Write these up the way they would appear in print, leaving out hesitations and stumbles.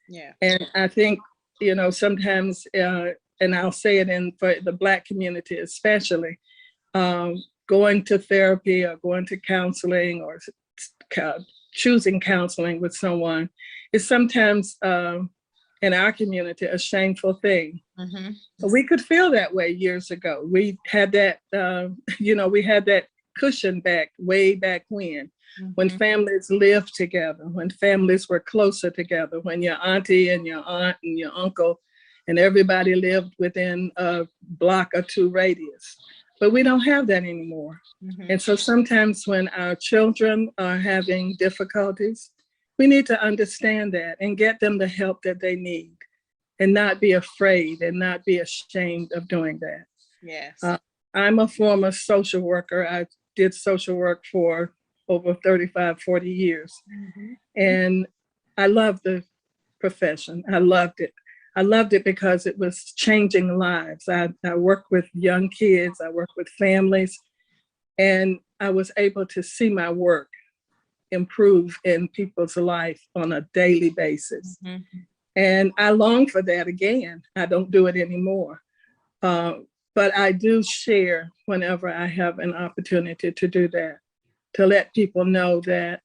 Yeah. And I think, sometimes, and I'll say it for the Black community especially, going to therapy or going to counseling or choosing counseling with someone is sometimes in our community a shameful thing. Mm-hmm. We could feel that way years ago. We had that, we had that cushion way back when families lived together, when families were closer together, when your auntie and your aunt and your uncle and everybody lived within a block or two radius. But we don't have that anymore. Mm-hmm. And so sometimes when our children are having difficulties, we need to understand that and get them the help that they need and not be afraid and not be ashamed of doing that. Yes. I'm a former social worker. I did social work for over 35, 40 years. Mm-hmm. And I loved the profession. I loved it. I loved it because it was changing lives. I worked with young kids, I worked with families, and I was able to see my work improve in people's life on a daily basis. Mm-hmm. And I long for that again. I don't do it anymore. But I do share whenever I have an opportunity to do that, to let people know that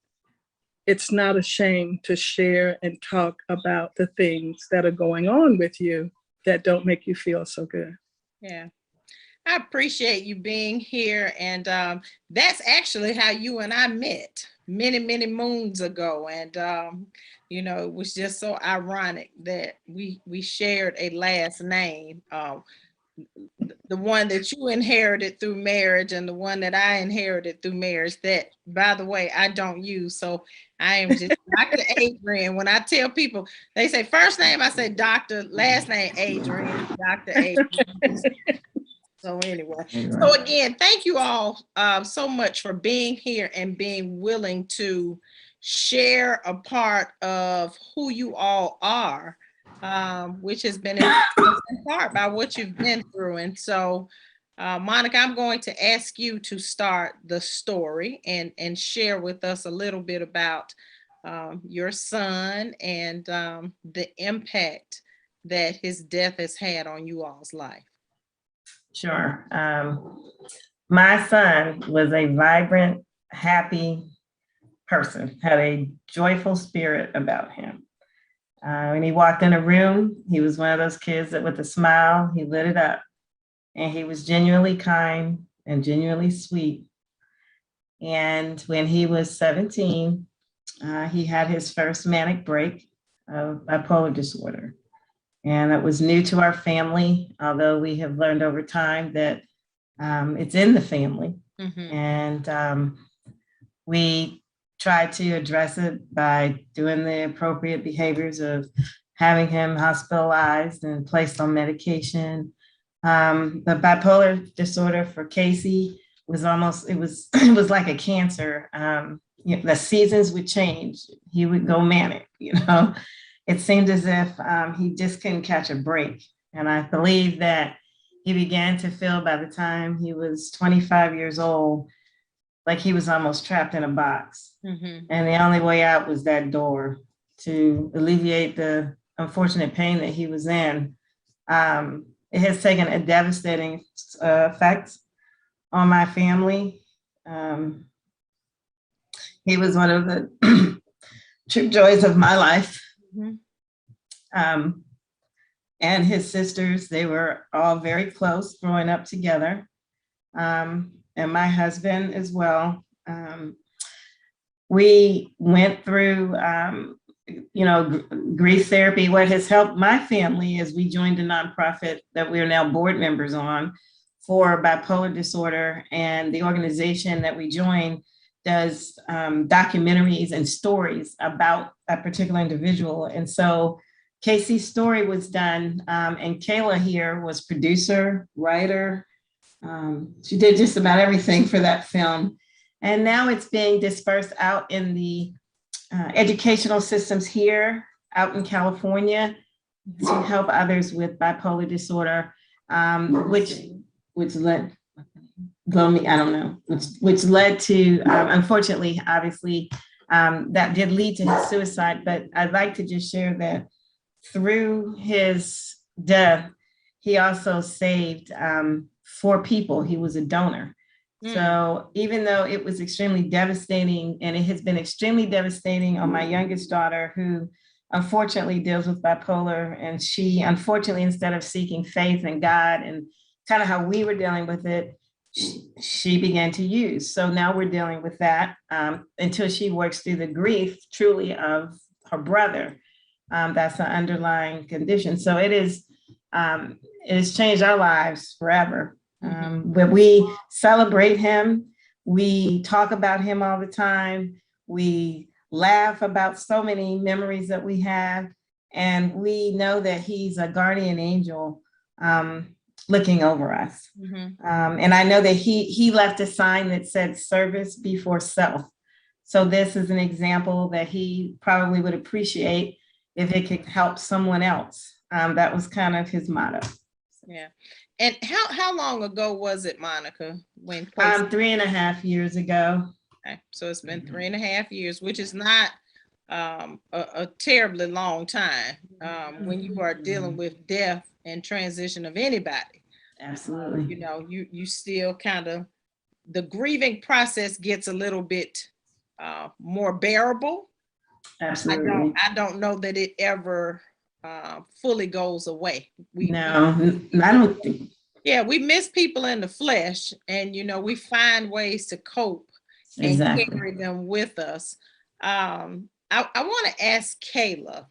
it's not a shame to share and talk about the things that are going on with you that don't make you feel so good. Yeah. I appreciate you being here. And that's actually how you and I met many, many moons ago. And, it was just so ironic that we shared a last name. The one that you inherited through marriage and the one that I inherited through marriage, that, by the way, I don't use. So I am just Dr. Adrienne. When I tell people, they say first name, I say Dr., last name Adrienne, Dr. Adrienne. So anyway, so again, thank you all so much for being here and being willing to share a part of who you all are, which has been in part by what you've been through. And so, Monica, I'm going to ask you to start the story and share with us a little bit about your son and the impact that his death has had on you all's life. Sure. My son was a vibrant, happy person, had a joyful spirit about him. When he walked in a room, he was one of those kids that with a smile, he lit it up. And he was genuinely kind and genuinely sweet. And when he was 17, he had his first manic break of bipolar disorder. And it was new to our family, although we have learned over time that it's in the family. Mm-hmm. And we tried to address it by doing the appropriate behaviors of having him hospitalized and placed on medication. The bipolar disorder for Casey was it was like a cancer. The seasons would change. He would go manic, It seemed as if he just couldn't catch a break. And I believe that he began to feel by the time he was 25 years old, like he was almost trapped in a box. Mm-hmm. And the only way out was that door to alleviate the unfortunate pain that he was in. It has taken a devastating effect on my family. He was one of the true joys of my life. Mm-hmm. And his sisters, they were all very close growing up together. And my husband as well. We went through, grief therapy. What has helped my family is we joined a nonprofit that we are now board members on for bipolar disorder. And the organization that we joined does documentaries and stories about a particular individual. And so Casey's story was done, and Kayla here was producer, writer. She did just about everything for that film. And now it's being dispersed out in the educational systems here out in California to help others with bipolar disorder, which led which led to, unfortunately, obviously, that did lead to his suicide. But I'd like to just share that through his death, he also saved 4 people. He was a donor. So even though it was extremely devastating, and it has been extremely devastating on my youngest daughter, who unfortunately deals with bipolar, and she, unfortunately, instead of seeking faith in God and kind of how we were dealing with it, she began to use. So now we're dealing with that until she works through the grief truly of her brother. That's an underlying condition. So it has changed our lives forever. But we celebrate him. We talk about him all the time. We laugh about so many memories that we have. And we know that he's a guardian angel looking over us. And I know that he left a sign that said service before self. So this is an example that he probably would appreciate if it could help someone else. That was kind of his motto. Yeah. And how long ago was it, Monica? When 3.5 years ago. Okay. So it's been 3.5 years, which is not a terribly long time when you are dealing with death and transition of anybody. Absolutely. You know, you still kind of, the grieving process gets a little bit more bearable. Absolutely. I don't know that it ever fully goes away. No, I don't think. Yeah, we miss people in the flesh, and you know, we find ways to cope and carry them with us. I want to ask Kayla,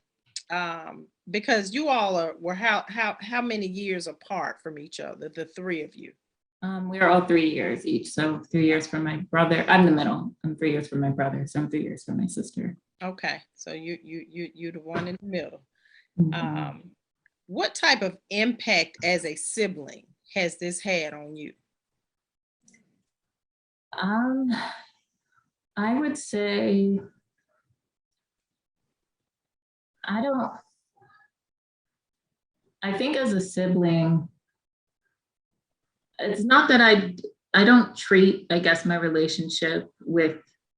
because you all were how many years apart from each other, the 3 of you? We are all 3 years each. So 3 years from my brother. I'm the middle. I'm 3 years from my brother. So I'm 3 years from my sister. Okay, so you're the one in the middle. What type of impact as a sibling has this had on you? I would say I think as a sibling, it's not that I don't treat, I guess, my relationship with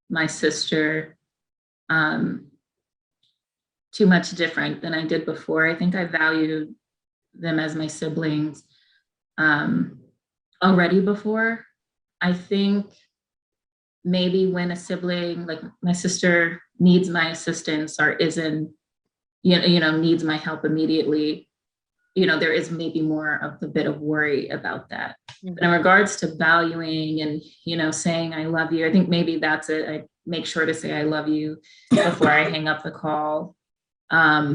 my sister too much different than I did before. I think I valued them as my siblings already before. I think maybe when a sibling, like my sister, needs my assistance or isn't, needs my help immediately, there is maybe more of a bit of worry about that. But in regards to valuing and, saying I love you, I think maybe that's it. I make sure to say I love you before I hang up the call. But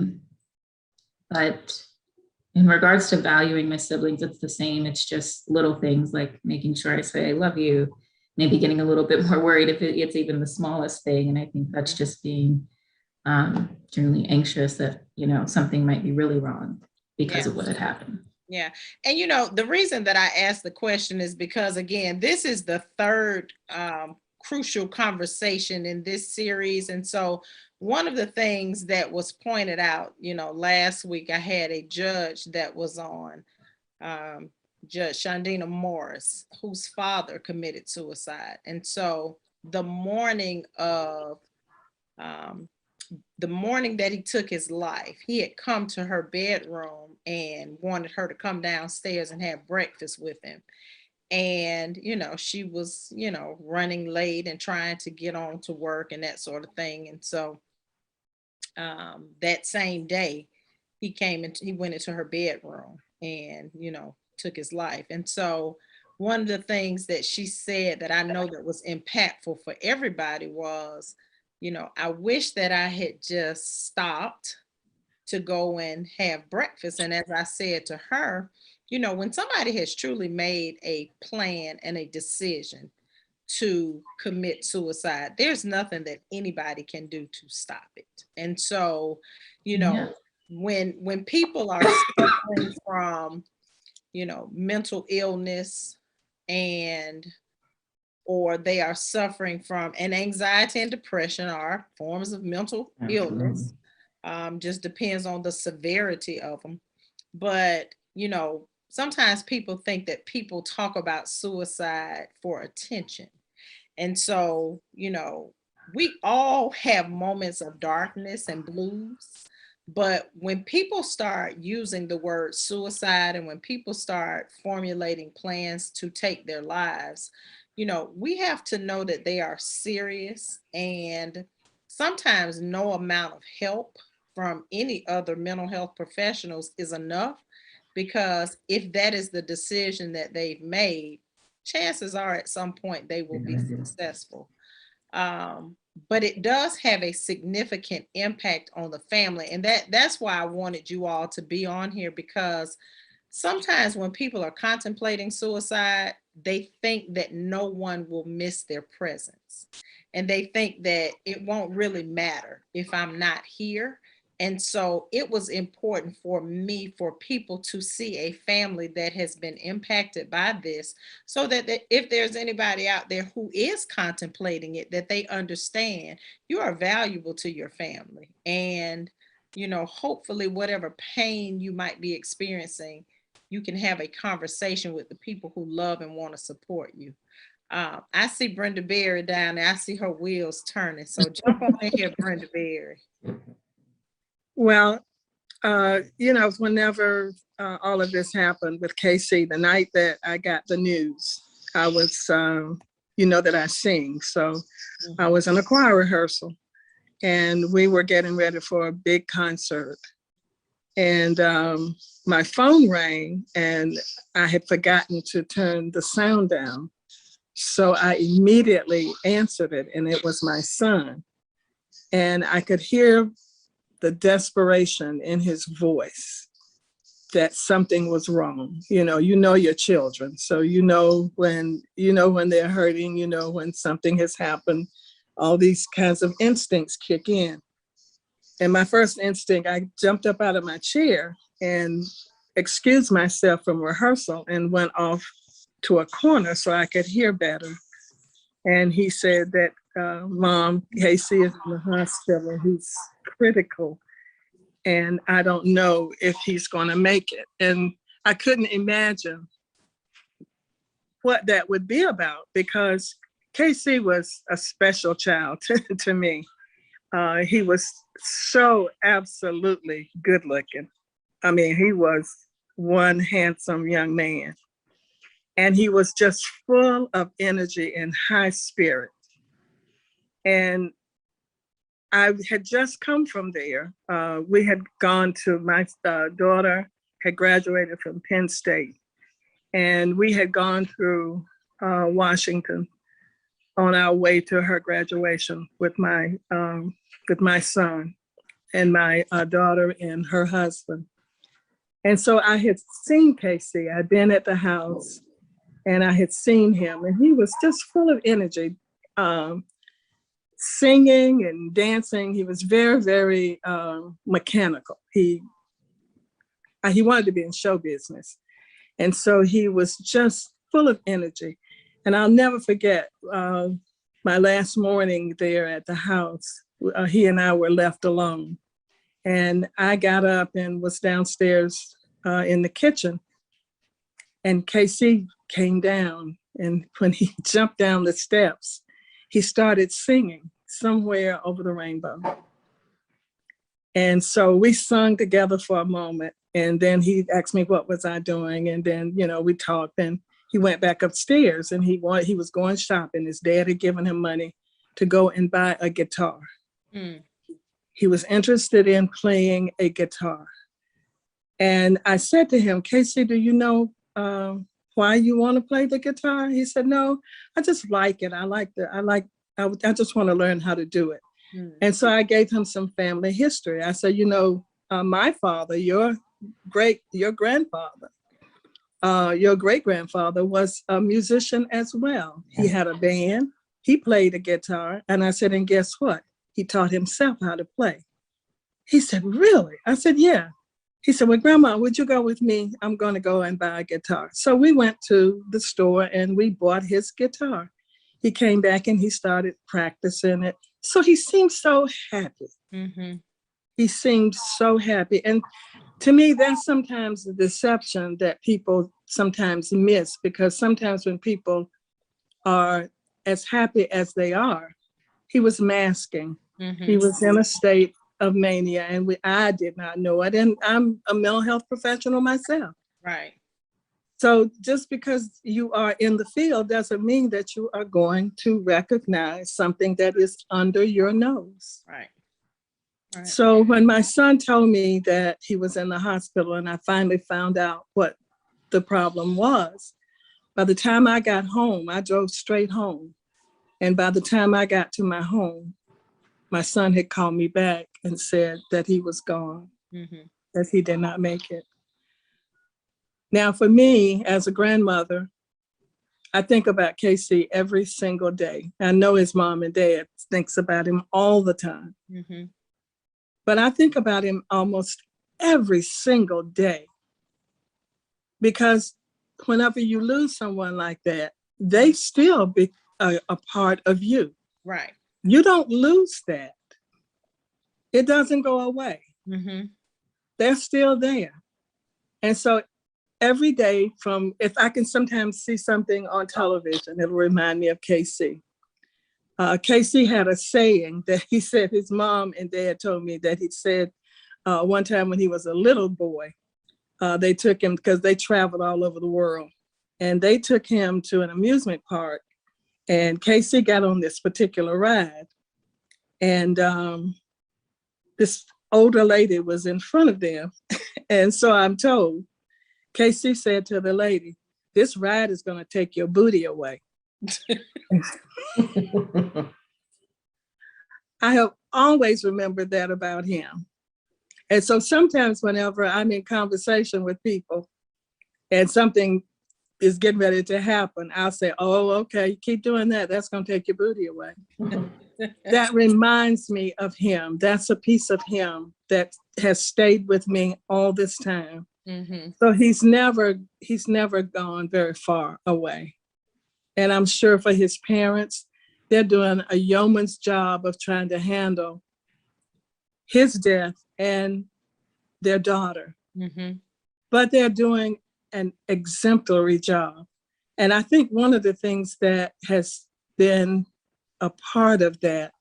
in regards to valuing my siblings, it's the same. It's just little things like making sure I say I love you, maybe getting a little bit more worried if it's even the smallest thing. And I think that's just being generally anxious that, something might be really wrong because of what had happened. Yeah. And, the reason that I asked the question is because, again, this is the third crucial conversation in this series. And so one of the things that was pointed out, last week, I had a judge that was on, Judge Shandina Morris, whose father committed suicide. And so the morning that he took his life, he had come to her bedroom and wanted her to come downstairs and have breakfast with him. And, she was, running late and trying to get on to work and that sort of thing. And so that same day, he went into her bedroom and, took his life. And so one of the things that she said that I know that was impactful for everybody was, I wish that I had just stopped to go and have breakfast. And as I said to her, when somebody has truly made a plan and a decision to commit suicide, there's nothing that anybody can do to stop it. And so, when people are suffering from, mental illness or they are suffering from, and anxiety and depression are forms of mental illness. Just depends on the severity of them. But, sometimes people think that people talk about suicide for attention. And so, we all have moments of darkness and blues, But when people start using the word suicide and when people start formulating plans to take their lives, we have to know that they are serious, and sometimes no amount of help from any other mental health professionals is enough, because if that is the decision that they've made, chances are at some point they will be successful. But it does have a significant impact on the family. And that's why I wanted you all to be on here, because sometimes when people are contemplating suicide, they think that no one will miss their presence. And they think that it won't really matter if I'm not here. And so it was important for me for people to see a family that has been impacted by this, so that if there's anybody out there who is contemplating it, that they understand you are valuable to your family. And, hopefully whatever pain you might be experiencing, you can have a conversation with the people who love and want to support you. I see Brenda Berry down there. I see her wheels turning. So jump on in here, Brenda Berry. Well, whenever all of this happened with Casey, the night that I got the news, I was, that I sing. So I was in a choir rehearsal and we were getting ready for a big concert. And my phone rang and I had forgotten to turn the sound down. So I immediately answered it, and it was my son. And I could hear the desperation in his voice that something was wrong. You know your children. So when they're hurting, when something has happened, all these kinds of instincts kick in. And my first instinct, I jumped up out of my chair and excused myself from rehearsal and went off to a corner so I could hear better. And he said that, Mom, Casey is in the hospital. He's critical. And I don't know if he's going to make it. And I couldn't imagine what that would be about, because Casey was a special child to me. He was so absolutely good looking. I mean, he was one handsome young man. And he was just full of energy and high spirit. And I had just come from there. We had gone to, my daughter had graduated from Penn State. And we had gone through Washington on our way to her graduation with my son and my daughter and her husband. And so I had seen Casey. I'd been at the house and I had seen him, and he was just full of energy, singing and dancing. He was very, very mechanical. He wanted to be in show business. And so he was just full of energy. And I'll never forget my last morning there at the house. He and I were left alone. And I got up and was downstairs in the kitchen. And Casey came down. And when he jumped down the steps, he started singing Somewhere Over the Rainbow. And so we sung together for a moment. And then he asked me what was I doing. And then, we talked, and he went back upstairs and he was going shopping. His dad had given him money to go and buy a guitar. Mm. He was interested in playing a guitar. And I said to him, Casey, do you know why you want to play the guitar? He said, no, I just like it. I just want to learn how to do it. Mm. And so I gave him some family history. I said, my father, your great-grandfather was a musician as well. He had a band, he played a guitar. And I said, and guess what? He taught himself how to play. He said, really? I said, yeah. He said, well, Grandma, would you go with me? I'm going to go and buy a guitar. So we went to the store and we bought his guitar. He came back and he started practicing it. So he seemed so happy. Mm-hmm. He seemed so happy. And to me, that's sometimes the deception that people sometimes miss, because sometimes when people are as happy as they are, he was masking. Mm-hmm. He was in a state of mania, and I did not know it. And I'm a mental health professional myself. Right. So just because you are in the field doesn't mean that you are going to recognize something that is under your nose. Right. Right. So when my son told me that he was in the hospital and I finally found out what the problem was, by the time I got home, I drove straight home. And by the time I got to my home, my son had called me back and said that he was gone, that he did not make it. Now, for me, as a grandmother, I think about Casey every single day. I know his mom and dad thinks about him all the time. But I think about him almost every single day. Because whenever you lose someone like that, they still be a part of you. Right. You don't lose that. It doesn't go away. They're still there. And so every day, from if I can sometimes see something on television, it'll remind me of Casey. Casey had a saying that he said his mom and dad told me that he said one time when he was a little boy, they took him because they traveled all over the world, and they took him to an amusement park, and Casey got on this particular ride, and this older lady was in front of them. And so I'm told, Casey said to the lady, "This ride is going to take your booty away." I have always remembered that about him. And so sometimes whenever I'm in conversation with people and something is getting ready to happen, I'll say, "Oh, okay, keep doing that. That's going to take your booty away." That reminds me of him. That's a piece of him that has stayed with me all this time. So he's never gone very far away. And I'm sure for his parents, they're doing a yeoman's job of trying to handle his death and their daughter. But they're doing an exemplary job. And I think one of the things that has been a part of that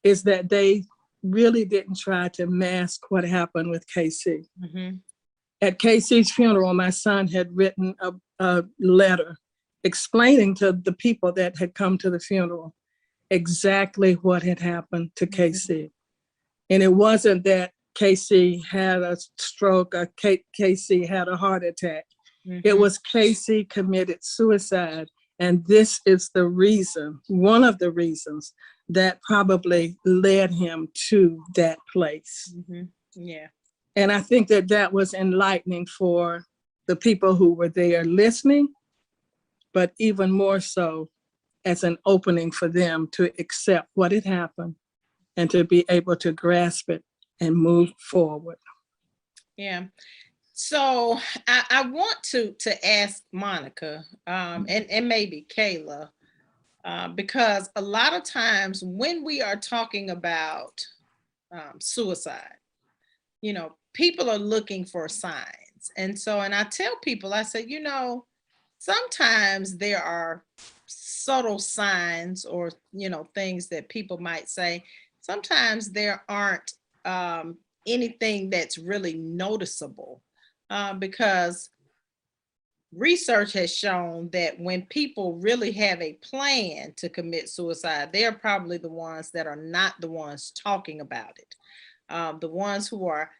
is that they really didn't try to mask what happened with Casey. At Casey's funeral, my son had written a letter explaining to the people that had come to the funeral exactly what had happened to Casey. And it wasn't that Casey had a stroke or Casey had a heart attack. It was Casey committed suicide. And this is the reason, one of the reasons that probably led him to that place. Yeah. And I think that that was enlightening for the people who were there listening, but even more so as an opening for them to accept what had happened and to be able to grasp it and move forward. Yeah. So I want to ask Monica and maybe Kayla, because a lot of times when we are talking about suicide, you know, people are looking for signs. And I tell people, I say, you know, sometimes there are subtle signs or, you know, things that people might say. Sometimes there aren't anything that's really noticeable because research has shown that when people really have a plan to commit suicide, they're probably the ones that are not the ones talking about it. The ones who are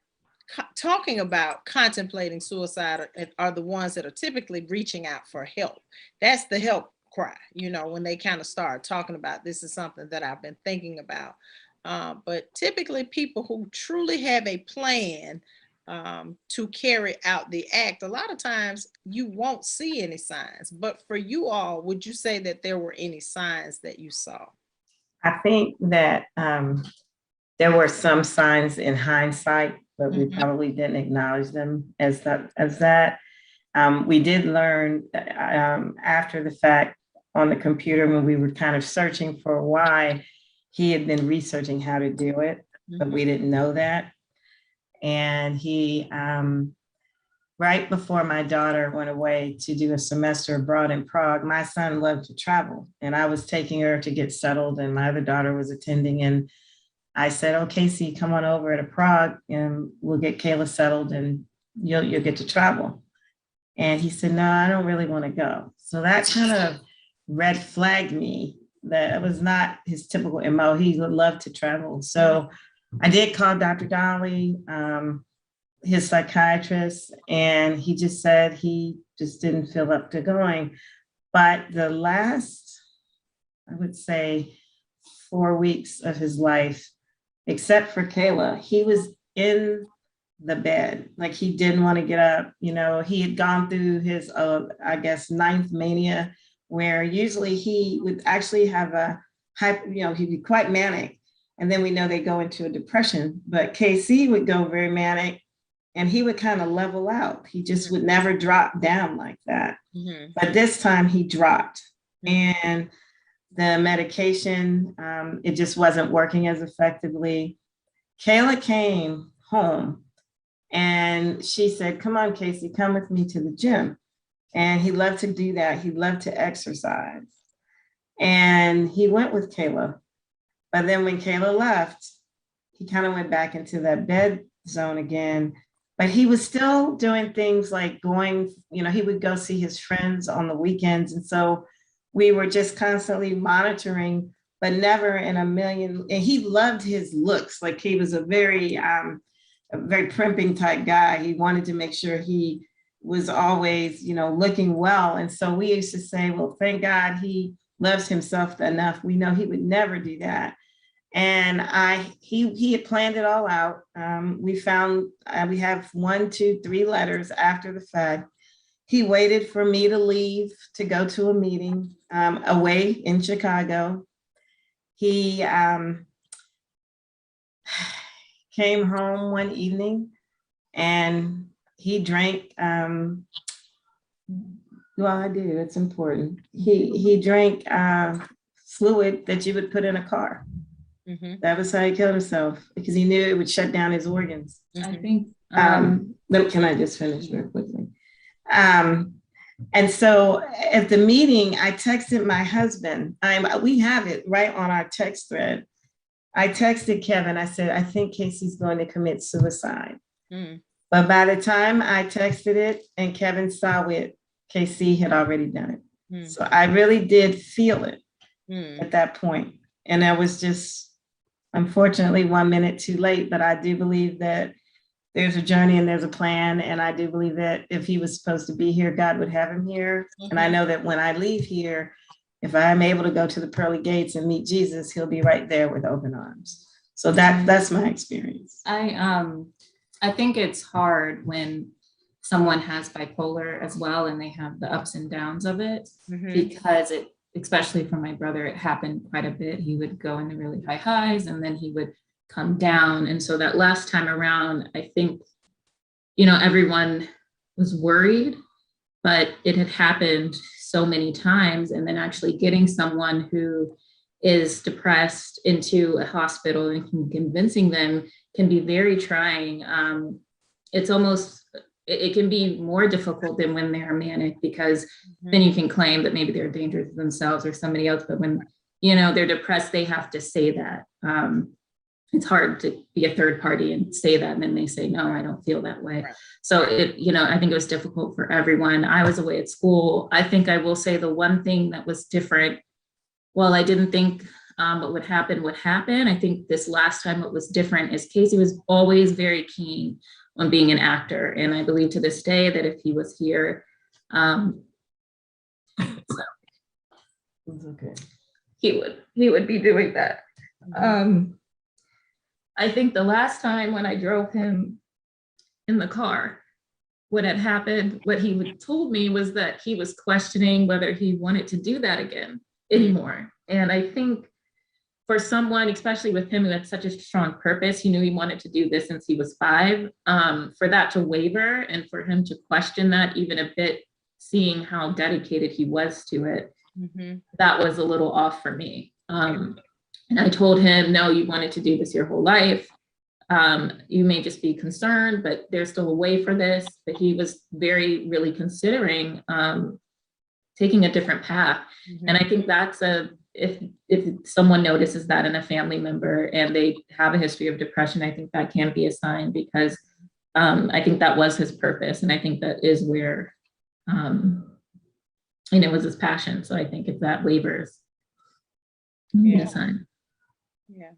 talking about contemplating suicide are the ones that are typically reaching out for help. That's the help cry, you know, when they kind of start talking about, this is something that I've been thinking about. But typically people who truly have a plan to carry out the act, a lot of times you won't see any signs. But for you all, would you say that there were any signs that you saw? I think that there were some signs in hindsight, but we probably didn't acknowledge them as that. We did learn after the fact on the computer when we were kind of searching for why he had been researching how to do it, but we didn't know that. And he, right before my daughter went away to do a semester abroad in Prague, my son loved to travel, and I was taking her to get settled, and my other daughter was attending. And I said, "Oh, Casey, come on over to Prague and we'll get Kayla settled and you'll get to travel." And he said, "No, I don't really want to go." So that kind of red flagged me that it was not his typical MO. He would love to travel. So I did call Dr. Donnelly, his psychiatrist, and he just said he just didn't feel up to going. But the last, I would say, 4 weeks of his life, except for Kayla, he was in the bed. Like he didn't want to get up. You know, he had gone through his, I guess, ninth mania, where usually he would actually have a he'd be quite manic. And then we know they go into a depression. But KC would go very manic and he would kind of level out. He just would never drop down like that. Mm-hmm. But this time he dropped. Mm-hmm. And the medication, it just wasn't working as effectively. Kayla came home and she said, "Come on, Casey, come with me to the gym." And he loved to do that. He loved to exercise. And he went with Kayla. But then when Kayla left, he kind of went back into that bed zone again. But he was still doing things like going, he would go see his friends on the weekends. And so we were just constantly monitoring, but never in a million. And he loved his looks. Like he was a very primping type guy. He wanted to make sure he was always, looking well. And so we used to say, well, thank God he loves himself enough. We know he would never do that. And he had planned it all out. We found, we have 1, 2, 3 letters after the fact. He waited for me to leave to go to a meeting away in Chicago. He came home one evening and he drank, well, I do, it's important. He drank fluid that you would put in a car. Mm-hmm. That was how he killed himself, because he knew it would shut down his organs. Mm-hmm. I think, can I just finish real quickly? And so at the meeting, I texted my husband. We have it right on our text thread. I texted Kevin, I said, "I think Casey's going to commit suicide." Mm. But by the time I texted it and Kevin saw it, KC had already done it. Mm. So I really did feel it at that point. And I was just, unfortunately, 1 minute too late. But I do believe that there's a journey and there's a plan. And I do believe that if he was supposed to be here, God would have him here. Mm-hmm. And I know that when I leave here, if I'm able to go to the pearly gates and meet Jesus, he'll be right there with open arms. So that's my experience. I think it's hard when someone has bipolar as well and they have the ups and downs of it, mm-hmm. because it, especially for my brother, it happened quite a bit. He would go into really high highs and then he would come down. And so that last time around, I think, everyone was worried, but it had happened so many times. And then actually getting someone who is depressed into a hospital and convincing them can be very trying. It's almost, it can be more difficult than when they're manic, because mm-hmm. then you can claim that maybe they're dangerous to themselves or somebody else. But when, they're depressed, they have to say that. It's hard to be a third party and say that, and then they say, "No, I don't feel that way." Right. So I think it was difficult for everyone. I was away at school. I think I will say the one thing that was different, well, I didn't think what would happen. I think this last time what was different is Casey was always very keen on being an actor. And I believe to this day that if he was here, okay. he would be doing that. I think the last time when I drove him in the car, what had happened, what he told me was that he was questioning whether he wanted to do that again anymore. And I think for someone, especially with him, who had such a strong purpose, he knew he wanted to do this since he was 5, for that to waver and for him to question that even a bit, seeing how dedicated he was to it, mm-hmm. that was a little off for me. And I told him, "No, you wanted to do this your whole life. You may just be concerned, but there's still a way for this." But he was really considering taking a different path. Mm-hmm. And I think that's if someone notices that in a family member and they have a history of depression, I think that can be a sign, because I think that was his purpose. And I think that is where, it was his passion. So I think if that wavers, Yeah. a sign. Yeah.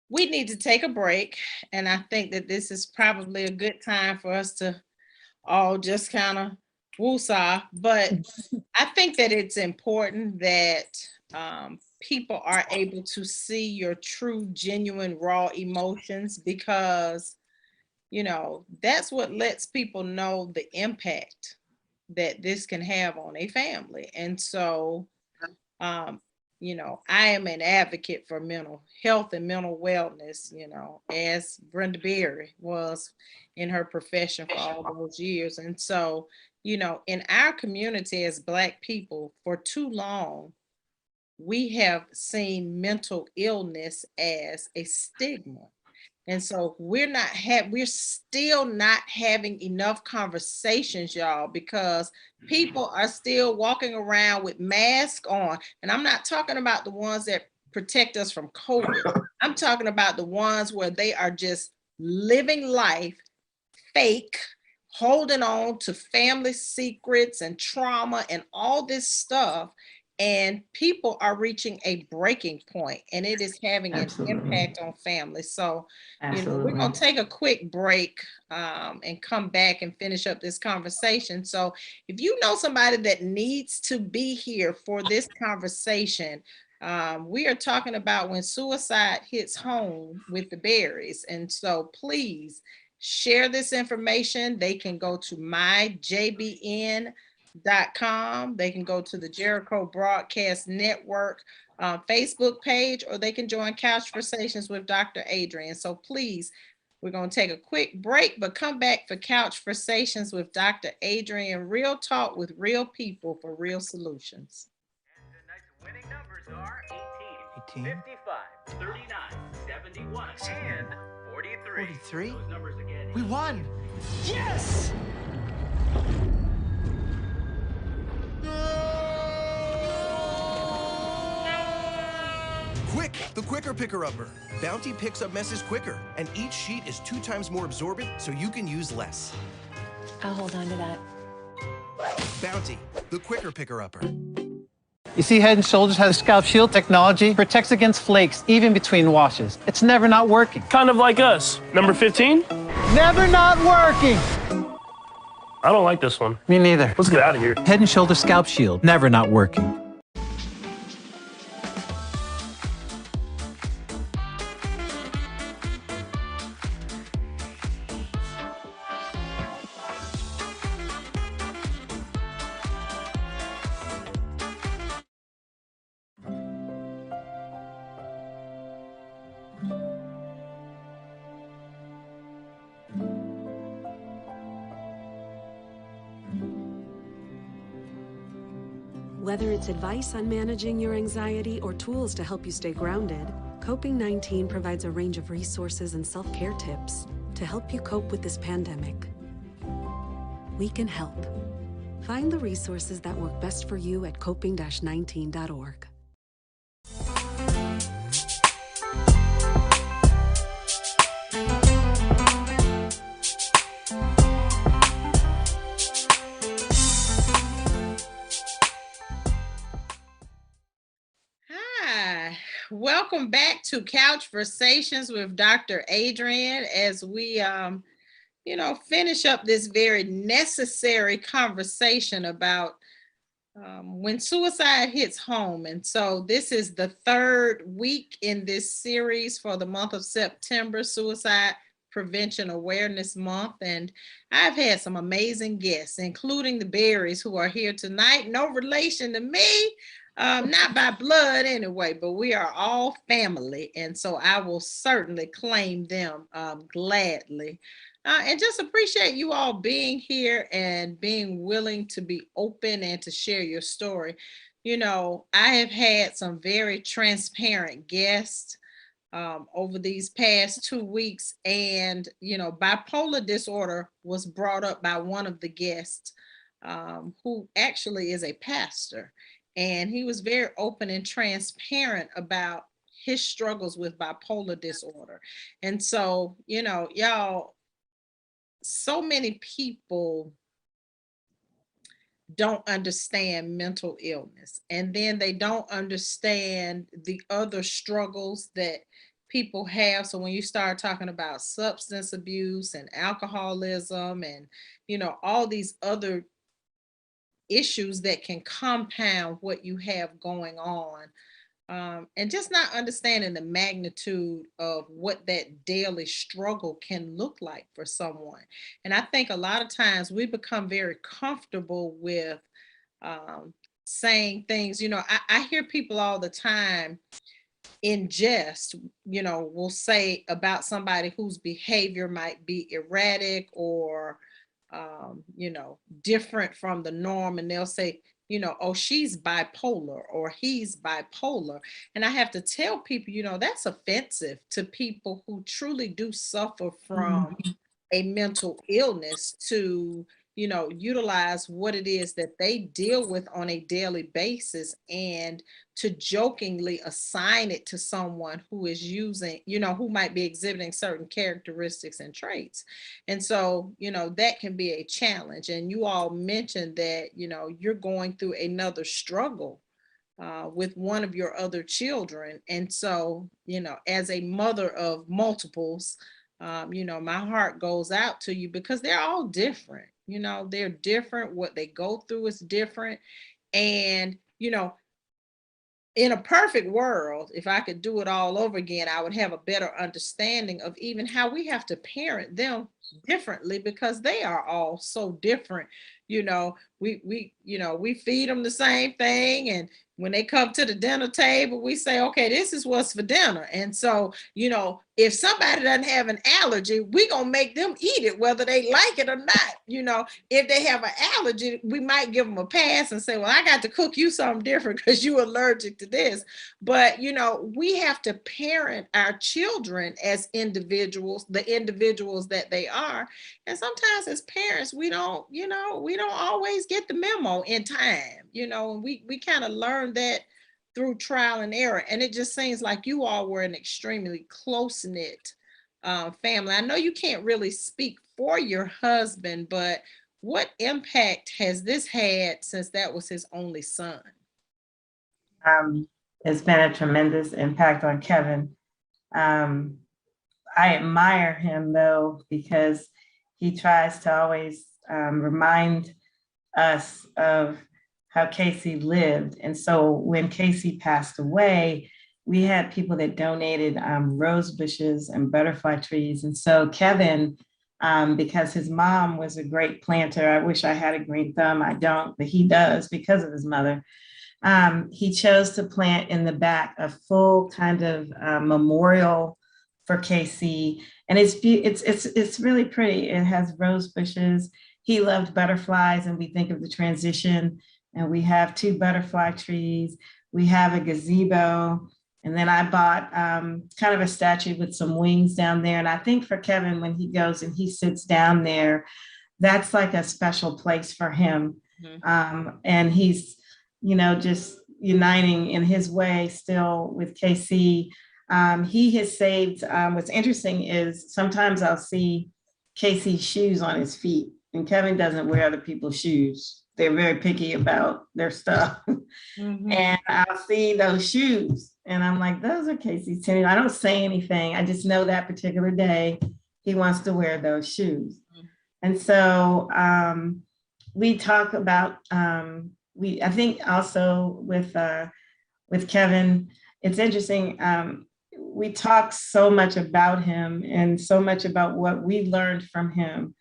We need to take a break. And I think that this is probably a good time for us to all just kind of woosah. But I think that it's important that people are able to see your true, genuine, raw emotions, because, that's what lets people know the impact that this can have on a family. And so, I am an advocate for mental health and mental wellness, as Brenda Berry was in her profession for all those years. And so, in our community as Black people, for too long, we have seen mental illness as a stigma. And so we're still not having enough conversations, y'all, because people are still walking around with masks on. And I'm not talking about the ones that protect us from COVID. I'm talking about the ones where they are just living life fake, holding on to family secrets and trauma and all this stuff. And people are reaching a breaking point, and it is having Absolutely. an impact on families. So, Absolutely. we're going to take a quick break and come back and finish up this conversation. So, if you know somebody that needs to be here for this conversation, we are talking about when suicide hits home with the Berries. And so, please share this information. They can go to myjbn.com. They can go to the Jericho Broadcast Network Facebook page, or they can join COUCHversations with Dr. Adrienne. So please, we're going to take a quick break, but come back for COUCHversations with Dr. Adrienne. Real talk with real people for real solutions. And tonight's winning numbers are 18, 55, 39, 71, and 43. 43? Those numbers again. We won! Yes! Quick, the quicker picker-upper. Bounty picks up messes quicker, and each sheet is 2 times more absorbent, so you can use less. I'll hold on to that. Bounty, the quicker picker-upper. You see, Head & Shoulders has scalp shield technology, protects against flakes, even between washes. It's never not working. Kind of like us. Number 15? Never not working! I don't like this one. Me neither. Let's get out of here. Head & Shoulders scalp shield, never not working. Whether it's advice on managing your anxiety or tools to help you stay grounded, Coping-19 provides a range of resources and self-care tips to help you cope with this pandemic. We can help. Find the resources that work best for you at coping-19.org. Welcome back to COUCHversations with Dr. Adrienne as we, finish up this very necessary conversation about when suicide hits home. And so this is the third week in this series for the month of September, Suicide Prevention Awareness Month. And I've had some amazing guests, including the Berries, who are here tonight. No relation to me. Not by blood anyway, but we are all family. And so I will certainly claim them gladly. And just appreciate you all being here and being willing to be open and to share your story. I have had some very transparent guests over these past 2 weeks. And, bipolar disorder was brought up by one of the guests who actually is a pastor. and he was very open and transparent about his struggles with bipolar disorder. And so, y'all, so many people don't understand mental illness, and then they don't understand the other struggles that people have. So when you start talking about substance abuse and alcoholism and all these other issues that can compound what you have going on, and just not understanding the magnitude of what that daily struggle can look like for someone. And I think a lot of times we become very comfortable with saying things. I hear people all the time in jest, will say about somebody whose behavior might be erratic or, different from the norm. And they'll say, oh, she's bipolar or he's bipolar. And I have to tell people, that's offensive to people who truly do suffer from a mental illness to, utilize what it is that they deal with on a daily basis and to jokingly assign it to someone who is using, who might be exhibiting certain characteristics and traits. And so, that can be a challenge. And you all mentioned that, you're going through another struggle with one of your other children. And so, as a mother of multiples, my heart goes out to you because they're all different. They're different. What they go through is different. And, in a perfect world, if I could do it all over again, I would have a better understanding of even how we have to parent them differently because they are all so different. We feed them the same thing, and when they come to the dinner table, we say, okay, this is what's for dinner. And so, if somebody doesn't have an allergy, we're going to make them eat it, whether they like it or not. If they have an allergy, we might give them a pass and say, well, I got to cook you something different because you're allergic to this. But, we have to parent our children as individuals, the individuals that they are. And sometimes as parents, we don't always get the memo in time, and we kind of learn that through trial and error. And it just seems like you all were an extremely close-knit family. I know you can't really speak for your husband, but what impact has this had since that was his only son? It's been a tremendous impact on Kevin. I admire him though, because he tries to always remind us of how Casey lived. And so when Casey passed away, we had people that donated rose bushes and butterfly trees. And so Kevin, because his mom was a great planter, I wish I had a green thumb, I don't, but he does because of his mother. He chose to plant in the back a full kind of memorial for Casey. And it's really pretty. It has rose bushes. He loved butterflies, and we think of the transition. And we have 2 butterfly trees. We have a gazebo. And then I bought kind of a statue with some wings down there. And I think for Kevin, when he goes and he sits down there, that's like a special place for him. And he's, just uniting in his way still with KC. He has saved, what's interesting is sometimes I'll see Casey's shoes on his feet, and Kevin doesn't wear other people's shoes. They're very picky about their stuff. And I'll see those shoes and I'm like, those are Casey's tennis. I don't say anything. I just know that particular day he wants to wear those shoes. And so we talk about, I think also with Kevin, it's interesting. We talk so much about him and so much about what we learned from him.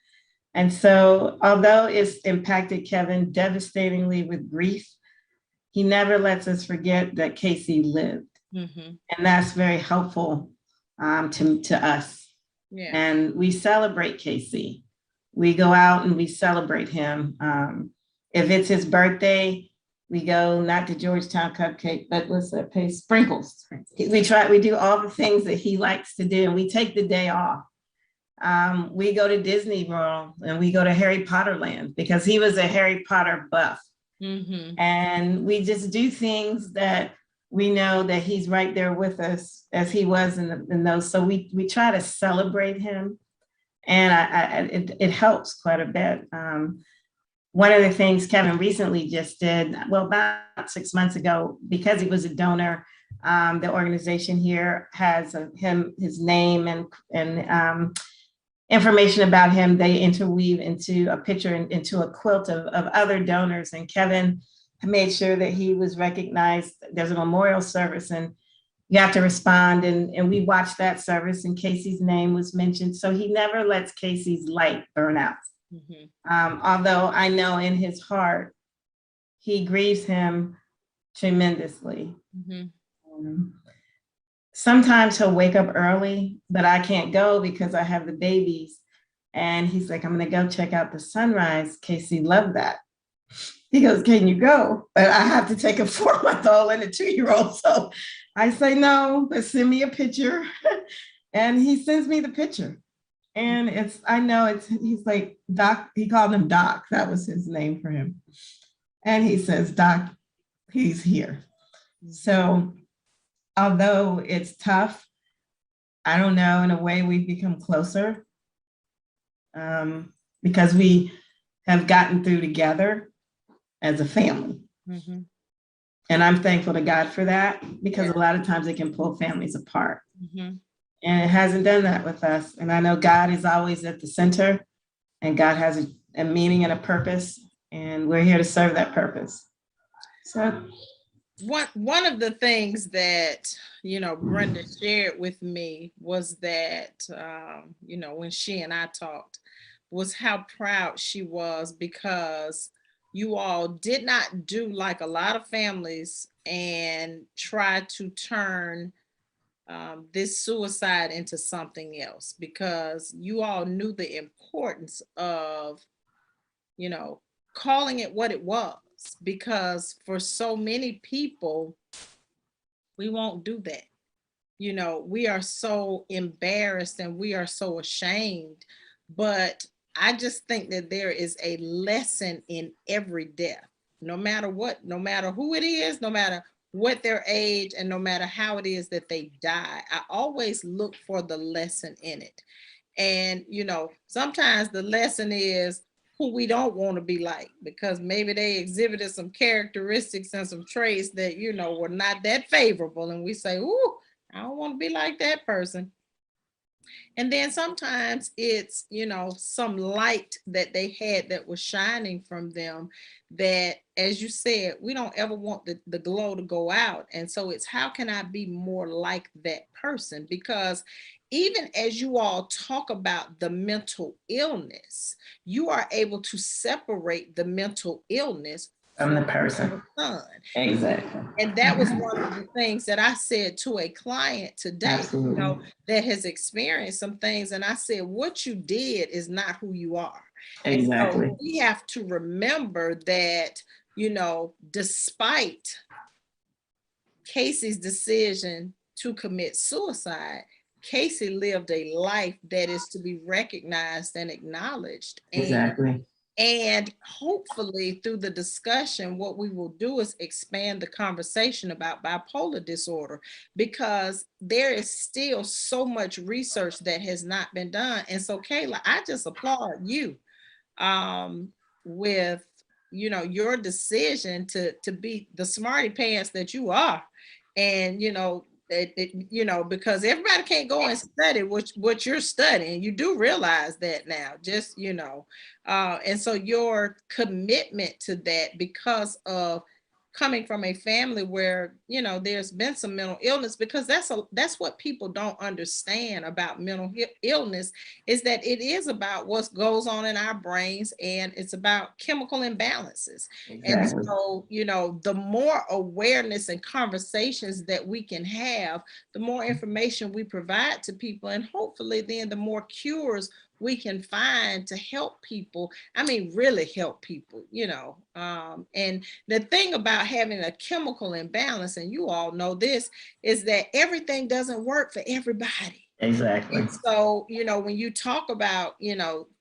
And so, although it's impacted Kevin devastatingly with grief, he never lets us forget that Casey lived. And that's very helpful to us. Yeah. And we celebrate Casey. We go out and we celebrate him. If it's his birthday, we go not to Georgetown Cupcake, but what's that place? Sprinkles. We do all the things that he likes to do, and we take the day off. We go to Disney World and we go to Harry Potter Land because he was a Harry Potter buff. And we just do things that we know that he's right there with us as he was in those. So we try to celebrate him, and it helps quite a bit. One of the things Kevin recently just did, well, about 6 months ago, because he was a donor, the organization here has his name and information about him. They interweave into a picture into a quilt of other donors. And Kevin made sure that he was recognized. There's a memorial service and you have to respond. And we watched that service and Casey's name was mentioned. So he never lets Casey's light burn out. Although I know in his heart, he grieves him tremendously. Sometimes he'll wake up early, but I can't go because I have the babies. And he's like, I'm going to go check out the sunrise. Casey loved that. He goes, can you go? But I have to take a 4-month-old and a 2-year-old. So I say, no, but send me a picture. And he sends me the picture. And he's like, Doc, he called him Doc. That was his name for him. And he says, Doc, he's here. So although it's tough, I don't know, in a way we've become closer because we have gotten through together as a family. And I'm thankful to God for that, because a lot of times it can pull families apart. And it hasn't done that with us. And I know God is always at the center, and God has a meaning and a purpose, and we're here to serve that purpose. So one of the things that, Brenda shared with me was that, when she and I talked, was how proud she was, because you all did not do like a lot of families and try to turn this suicide into something else, because you all knew the importance of, calling it what it was, because for so many people, we won't do that. We are so embarrassed and we are so ashamed, but I just think that there is a lesson in every death, no matter what, no matter who it is, no matter what their age, and no matter how it is that they die. I always look for the lesson in it. And, sometimes the lesson is who we don't want to be like, because maybe they exhibited some characteristics and some traits that, were not that favorable. And we say, ooh, I don't want to be like that person. And then sometimes it's, some light that they had that was shining from them that, as you said, we don't ever want the glow to go out. And so it's, how can I be more like that person? Because even as you all talk about the mental illness, you are able to separate the mental illness from the person. Exactly. And that was one of the things that I said to a client today, that has experienced some things. And I said, what you did is not who you are. Exactly. So we have to remember that, despite Casey's decision to commit suicide, Casey lived a life that is to be recognized and acknowledged. Exactly. And hopefully through the discussion, what we will do is expand the conversation about bipolar disorder, because there is still so much research that has not been done. And so, Kayla, I just applaud you with, your decision to be the smarty pants that you are. And, because everybody can't go and study what you're studying. You do realize that now, just, and so your commitment to that, because of coming from a family where, there's been some mental illness, because that's what people don't understand about mental illness, is that it is about what goes on in our brains, and it's about chemical imbalances. Exactly. And so, the more awareness and conversations that we can have, the more information we provide to people, and hopefully then the more cures we can find to help people. I mean, really help people, and the thing about having a chemical imbalance, and you all know this, is that everything doesn't work for everybody. Exactly. And so, when you talk about,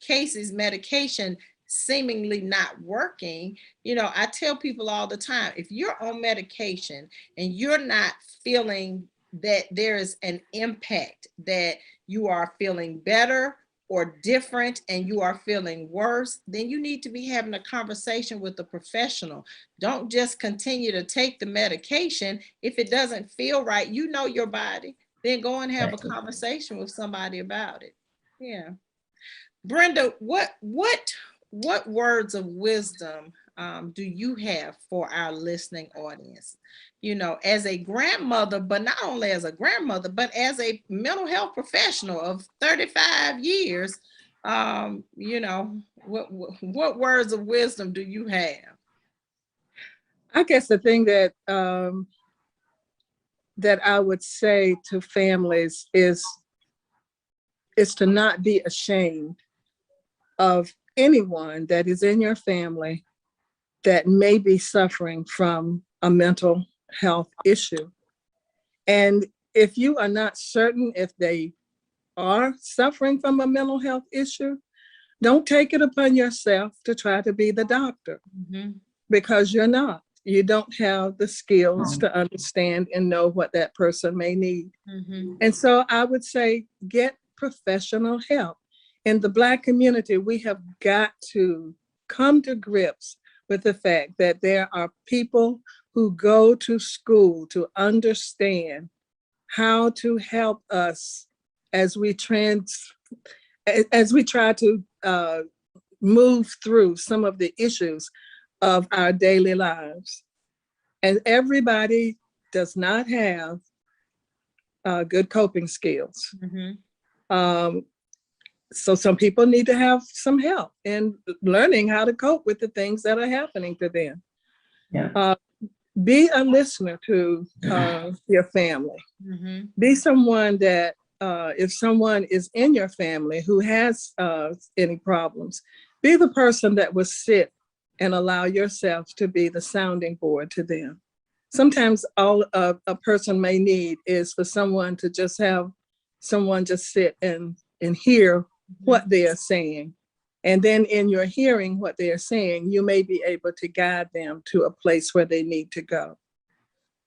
Casey's medication, seemingly not working, you know, I tell people all the time, if you're on medication and you're not feeling that there is an impact, that you are feeling better or different and you are feeling worse, then you need to be having a conversation with a professional. Don't just continue to take the medication. If it doesn't feel right, you know your body, then go and have a conversation with somebody about it. Yeah. Brenda, what words of wisdom do you have for our listening audience? You know, as a grandmother, but not only as a grandmother, but as a mental health professional of 35 years, you know, what words of wisdom do you have? I guess the thing that that I would say to families is to not be ashamed of anyone that is in your family that may be suffering from a mental health issue. And if you are not certain if they are suffering from a mental health issue, don't take it upon yourself to try to be the doctor, because you're not. You don't have the skills to understand and know what that person may need. And so I would say, get professional help. In the Black community, we have got to come to grips with the fact that there are people who go to school to understand how to help us as we try to move through some of the issues of our daily lives. And everybody does not have good coping skills. So some people need to have some help in learning how to cope with the things that are happening to them. Be a listener to your family. Be someone that if someone is in your family who has any problems, be the person that will sit and allow yourself to be the sounding board to them. Sometimes all a person may need is for someone to just have someone just sit and hear what they are saying. And then in your hearing what they are saying, you may be able to guide them to a place where they need to go.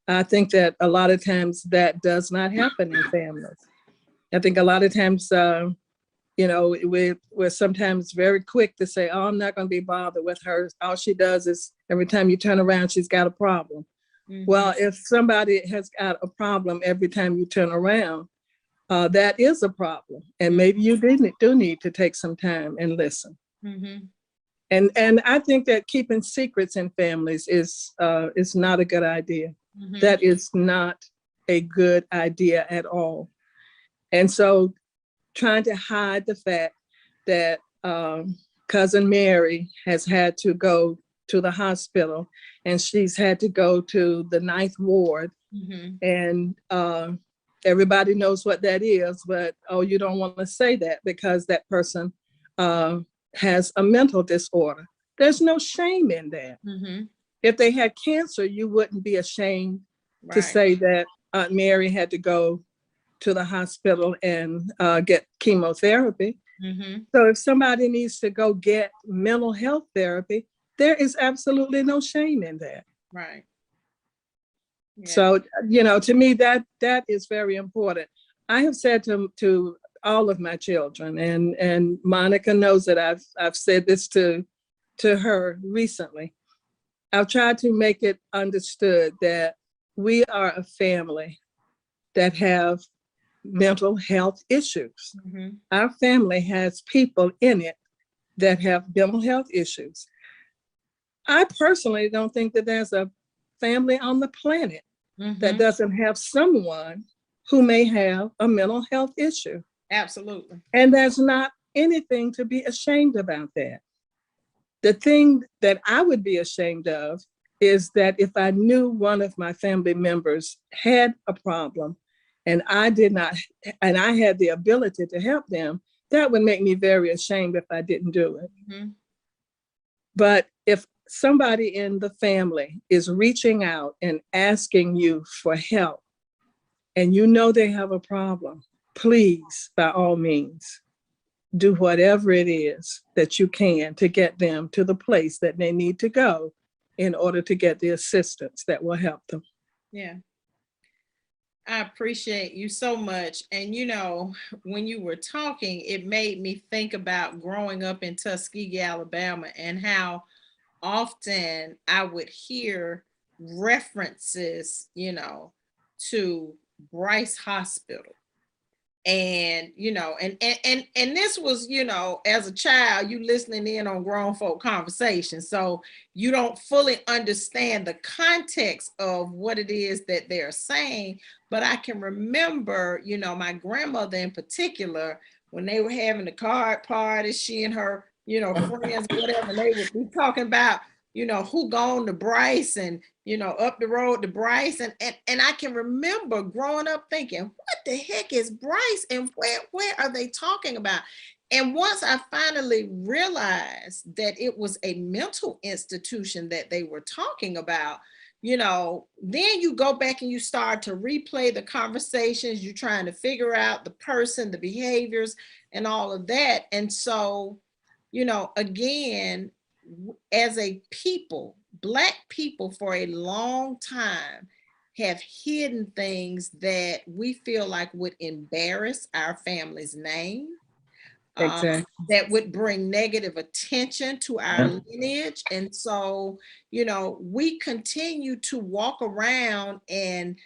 I think that a lot of times that does not happen in families. I think a lot of times, you know, we're sometimes very quick to say, oh, I'm not going to be bothered with her. All she does is every time you turn around, she's got a problem. Well, if somebody has got a problem every time you turn around, that is a problem. And maybe you do need to take some time and listen. And I think that keeping secrets in families is not a good idea. That is not a good idea at all. And so trying to hide the fact that Cousin Mary has had to go to the hospital and she's had to go to the 9th ward. And everybody knows what that is, but oh, you don't want to say that because that person has a mental disorder. There's no shame in that. If they had cancer, you wouldn't be ashamed to say that Aunt Mary had to go to the hospital and get chemotherapy. So if somebody needs to go get mental health therapy, there is absolutely no shame in that. So, you know, to me, that is very important. I have said to all of my children, and Monica knows that I've said this to her recently. I've tried to make it understood that we are a family that have mental health issues. Our family has people in it that have mental health issues. I personally don't think that there's a family on the planet that doesn't have someone who may have a mental health issue. Absolutely. And there's not anything to be ashamed about that. The thing that I would be ashamed of is that if I knew one of my family members had a problem and I did not, and I had the ability to help them, that would make me very ashamed if I didn't do it. But if somebody in the family is reaching out and asking you for help, and you know they have a problem, please, by all means, do whatever it is that you can to get them to the place that they need to go in order to get the assistance that will help them. Yeah. I appreciate you so much. And you know, when you were talking, it made me think about growing up in Tuskegee, Alabama, and how often I would hear references, you know, to Bryce Hospital. And you know, and this was, you know, as a child, you listening in on grown folk conversations, so you don't fully understand the context of what it is that they're saying. But I can remember, you know, my grandmother in particular, when they were having the card party, she and her, you know, friends, whatever, and they would be talking about, you know, who gone to Bryce, and you know, up the road to Bryce. And I can remember growing up thinking, what the heck is Bryce, and where are they talking about? And once I finally realized that it was a mental institution that they were talking about, you know, then you go back and you start to replay the conversations. You're trying to figure out the person, the behaviors, and all of that. And so, you know, again, as a people, Black people for a long time have hidden things that we feel like would embarrass our family's name, Exactly. that would bring negative attention to our lineage. And so, you know, we continue to walk around and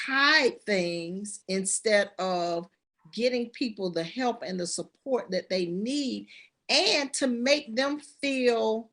hide things instead of getting people the help and the support that they need, and to make them feel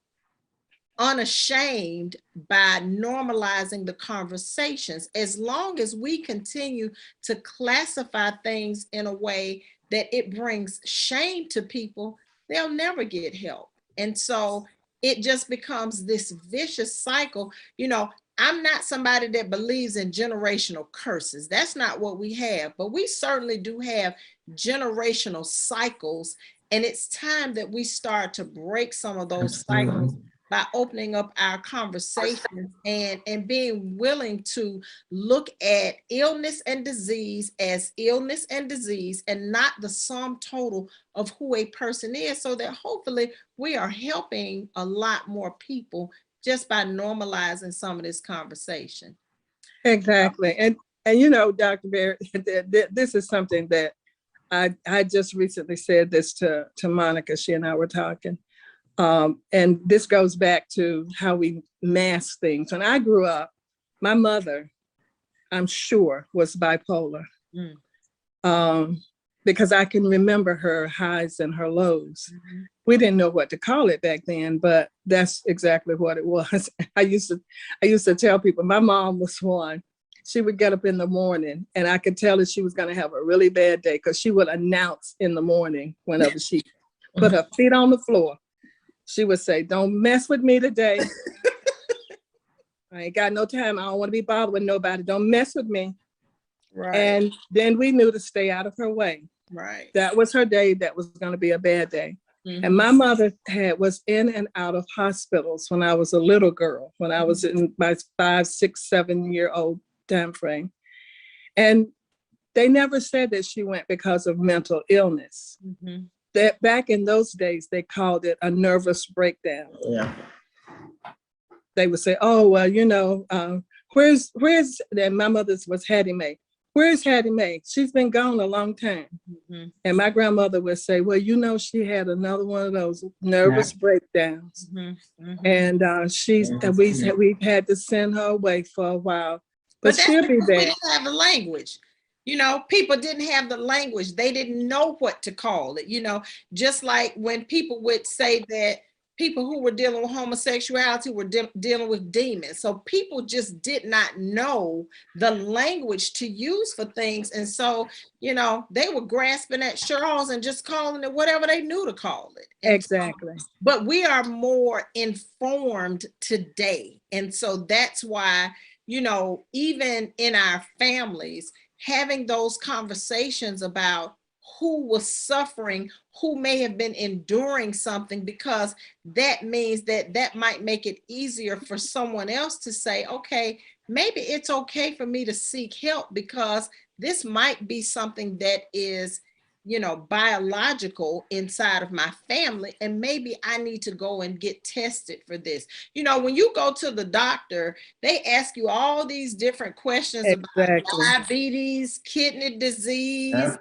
unashamed by normalizing the conversations. As long as we continue to classify things in a way that it brings shame to people, they'll never get help. And so it just becomes this vicious cycle. You know, I'm not somebody that believes in generational curses. That's not what we have, but we certainly do have generational cycles. And it's time that we start to break some of those cycles by opening up our conversations and being willing to look at illness and disease as illness and disease, and not the sum total of who a person is, so that hopefully we are helping a lot more people just by normalizing some of this conversation. Exactly. And you know, Dr. Barrett, this is something that I just recently said this to Monica. She and I were talking. And this goes back to how we mask things. When I grew up, my mother, I'm sure, was bipolar. Because I can remember her highs and her lows. We didn't know what to call it back then, but that's exactly what it was. I used to tell people, my mom was one. She would get up in the morning and I could tell that she was going to have a really bad day, because she would announce in the morning whenever she put her feet on the floor. She would say, don't mess with me today. I ain't got no time. I don't want to be bothered with nobody. Don't mess with me. Right. And then we knew to stay out of her way. Right. That was her day. That was going to be a bad day. And my mother was in and out of hospitals when I was a little girl, when I was in my 5, 6, 7-year-old time frame. And they never said that she went because of mental illness. That back in those days, they called it a nervous breakdown. Yeah. They would say, oh, well, you know, where's, and my mother's was Hattie Mae. Where's Hattie Mae? She's been gone a long time. And my grandmother would say, well, you know, she had another one of those nervous breakdowns. And we've had to send her away for a while, but she'll be back. We didn't have the language. You know, people didn't have the language. They didn't know what to call it. You know, just like when people would say that people who were dealing with homosexuality were dealing with demons. So people just did not know the language to use for things. And so, you know, they were grasping at straws and just calling it whatever they knew to call it. And exactly. But we are more informed today. And so that's why, you know, even in our families, having those conversations about who was suffering, who may have been enduring something, because that means that might make it easier for someone else to say, okay, maybe it's okay for me to seek help, because this might be something that is, biological inside of my family, and maybe I need to go and get tested for this. When you go to the doctor, they ask you all these different questions about diabetes, kidney disease,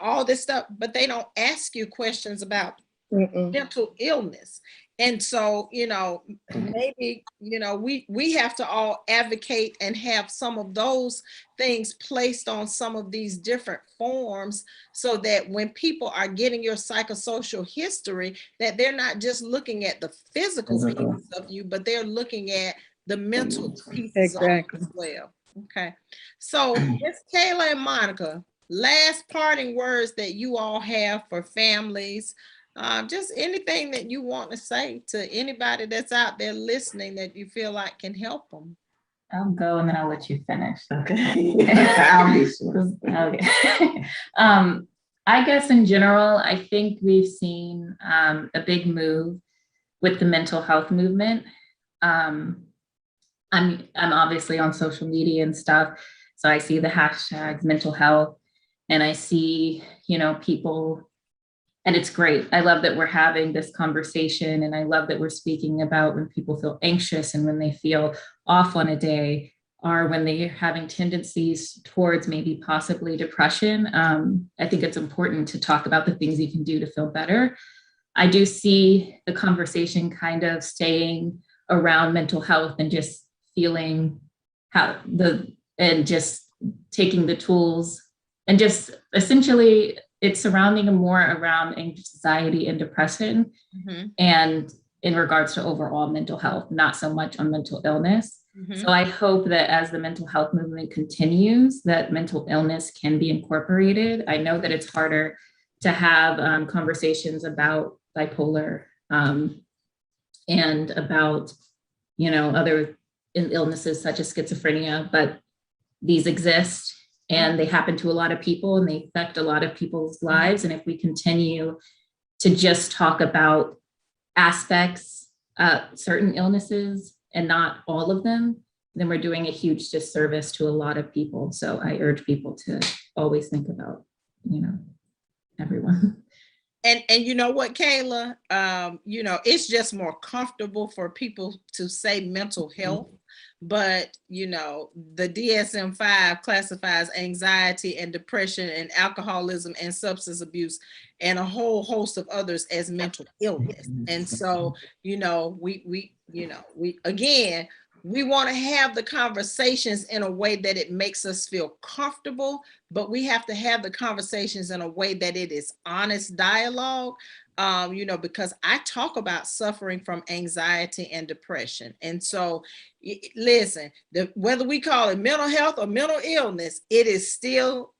all this stuff, but they don't ask you questions about mental illness. And so, maybe, we have to all advocate and have some of those things placed on some of these different forms, so that when people are getting your psychosocial history, that they're not just looking at the physical pieces of you, but they're looking at the mental pieces of you as well. Okay. So Miss Kayla and Monica, last parting words that you all have for families. Just anything that you want to say to anybody that's out there listening that you feel like can help them. I'll go and then I'll let you finish. Okay. I'll be sure. Okay. I guess in general, I think we've seen a big move with the mental health movement. I'm obviously on social media and stuff, so I see the hashtags mental health, and I see, people. And it's great. I love that we're having this conversation, and I love that we're speaking about when people feel anxious and when they feel off on a day, or when they're having tendencies towards maybe possibly depression. I think it's important to talk about the things you can do to feel better. I do see the conversation kind of staying around mental health and just feeling and just taking the tools and just essentially it's surrounding more around anxiety and depression, and in regards to overall mental health, not so much on mental illness. So I hope that as the mental health movement continues, that mental illness can be incorporated. I know that it's harder to have conversations about bipolar and about, other illnesses such as schizophrenia, but these exist. And they happen to a lot of people, and they affect a lot of people's lives. And if we continue to just talk about aspects, certain illnesses, and not all of them, then we're doing a huge disservice to a lot of people. So I urge people to always think about, everyone. And you know what, Kayla, it's just more comfortable for people to say mental health. But, the DSM-5 classifies anxiety and depression and alcoholism and substance abuse and a whole host of others as mental illness. And so, we want to have the conversations in a way that it makes us feel comfortable, but we have to have the conversations in a way that it is honest dialogue. Because I talk about suffering from anxiety and depression. And so, listen, whether we call it mental health or mental illness, it is still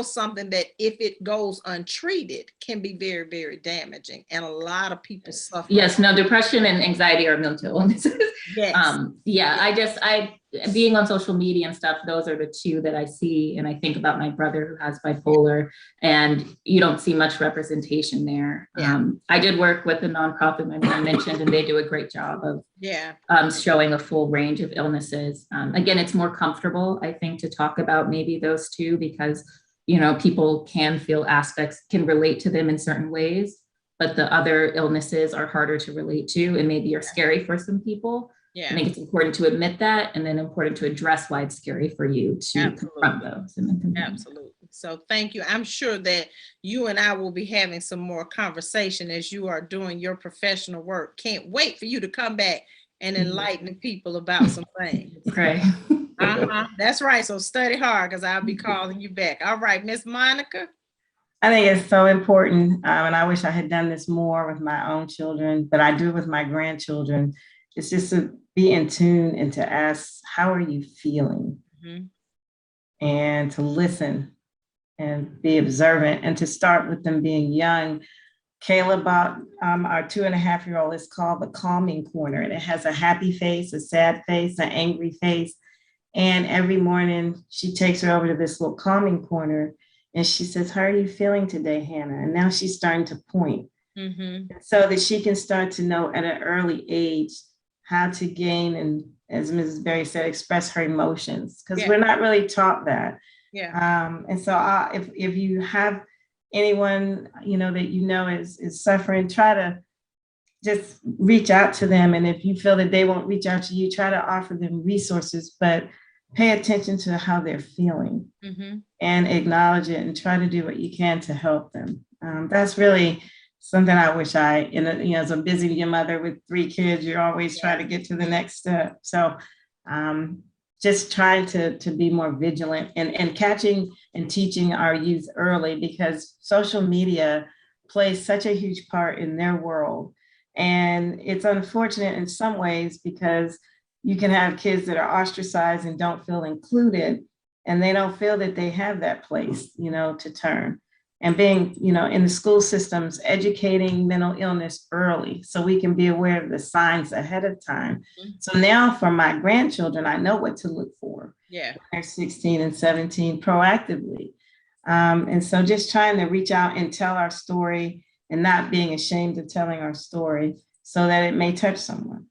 something that if it goes untreated can be very, very damaging. And a lot of people suffer. Yes, no, depression and anxiety are mental illnesses. Yes. I being on social media and stuff, those are the two that I see. And I think about my brother who has bipolar, and you don't see much representation there. Yeah. I did work with a nonprofit my mom mentioned, and they do a great job of showing a full range of illnesses. Again, it's more comfortable, I think, to talk about maybe those two because, people can feel can relate to them in certain ways, but the other illnesses are harder to relate to and maybe are scary for some people. Yeah. I think it's important to admit that, and then important to address why it's scary for you to confront those. Absolutely. So thank you. I'm sure that you and I will be having some more conversation as you are doing your professional work. Can't wait for you to come back and enlighten people about some things. Right. That's right. So study hard because I'll be calling you back. All right, Miss Monica. I think it's so important. And I wish I had done this more with my own children, but I do with my grandchildren. It's just to be in tune and to ask, how are you feeling? And to listen and be observant and to start with them being young. Kayla bought our 2.5-year-old, it's called the Calming Corner. And it has a happy face, a sad face, an angry face. And every morning she takes her over to this little calming corner and she says, how are you feeling today, Hannah? And now she's starting to point so that she can start to know at an early age how to gain and, as Mrs. Berry said, express her emotions, because we're not really taught that. And so if you have anyone, that is suffering, try to just reach out to them. And if you feel that they won't reach out to you, try to offer them resources, but pay attention to how they're feeling and acknowledge it and try to do what you can to help them. That's really something I wish as a busy mother with 3 kids, you're always trying to get to the next step. So just trying to be more vigilant and catching and teaching our youth early, because social media plays such a huge part in their world. And it's unfortunate in some ways, because you can have kids that are ostracized and don't feel included, and they don't feel that they have that place, to turn. And being, in the school systems, educating mental illness early so we can be aware of the signs ahead of time. So now for my grandchildren, I know what to look for. Yeah. They're 16 and 17 proactively. And so just trying to reach out and tell our story and not being ashamed of telling our story so that it may touch someone.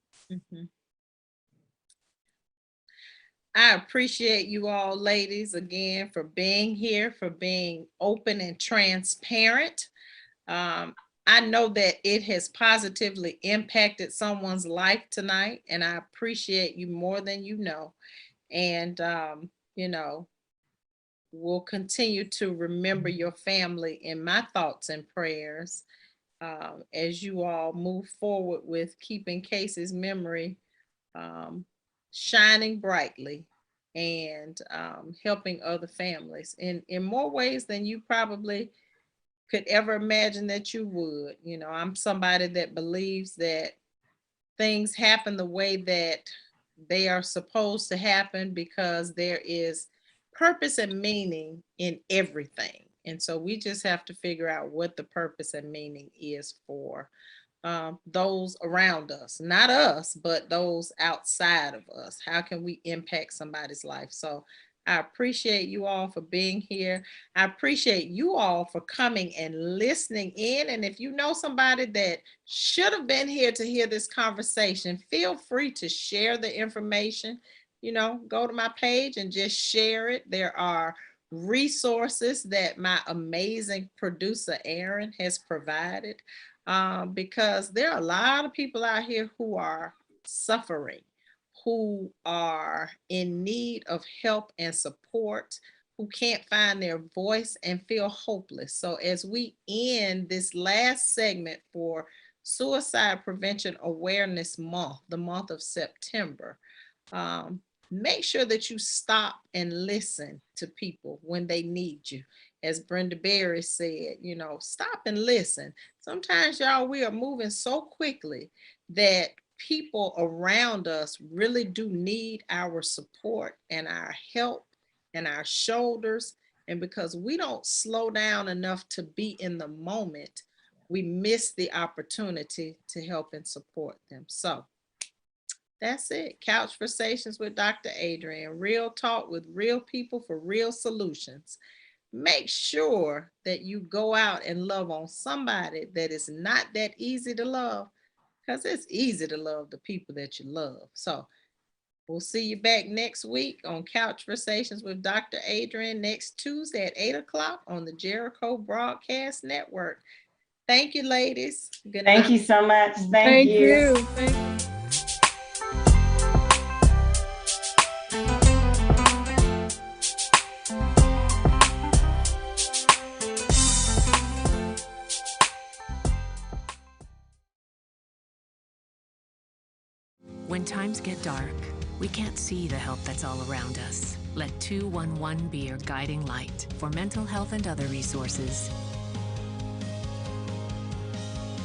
I appreciate you all, ladies, again, for being here, for being open and transparent. I know that it has positively impacted someone's life tonight, and I appreciate you more than you know. And, we'll continue to remember your family in my thoughts and prayers as you all move forward with keeping Casey's memory shining brightly and helping other families in more ways than you probably could ever imagine that you would. I'm somebody that believes that things happen the way that they are supposed to happen because there is purpose and meaning in everything. And so we just have to figure out what the purpose and meaning is for those around us, not us, but those outside of us. How can we impact somebody's life? So I appreciate you all for being here. I appreciate you all for coming and listening in. And if you know somebody that should have been here to hear this conversation, feel free to share the information. Go to my page and just share it. There are resources that my amazing producer, Aaron, has provided. Because there are a lot of people out here who are suffering, who are in need of help and support, who can't find their voice and feel hopeless. So as we end this last segment for Suicide Prevention Awareness Month, the month of September, make sure that you stop and listen to people when they need you. As Brenda Berry said, stop and listen. Sometimes, y'all, we are moving so quickly that people around us really do need our support and our help and our shoulders. And because we don't slow down enough to be in the moment, we miss the opportunity to help and support them. So that's it. COUCHversations with Dr. Adrienne. Real talk with real people for real solutions. Make sure that you go out and love on somebody that is not that easy to love, because it's easy to love the people that you love. So we'll see you back next week on COUCHversations with Dr. Adrienne next Tuesday at 8 o'clock on the Jericho Broadcast Network. Thank you, ladies. Good night. Thank you so much. Thank you. Thank you. When times get dark, we can't see the help that's all around us. Let 211 be your guiding light. For mental health and other resources,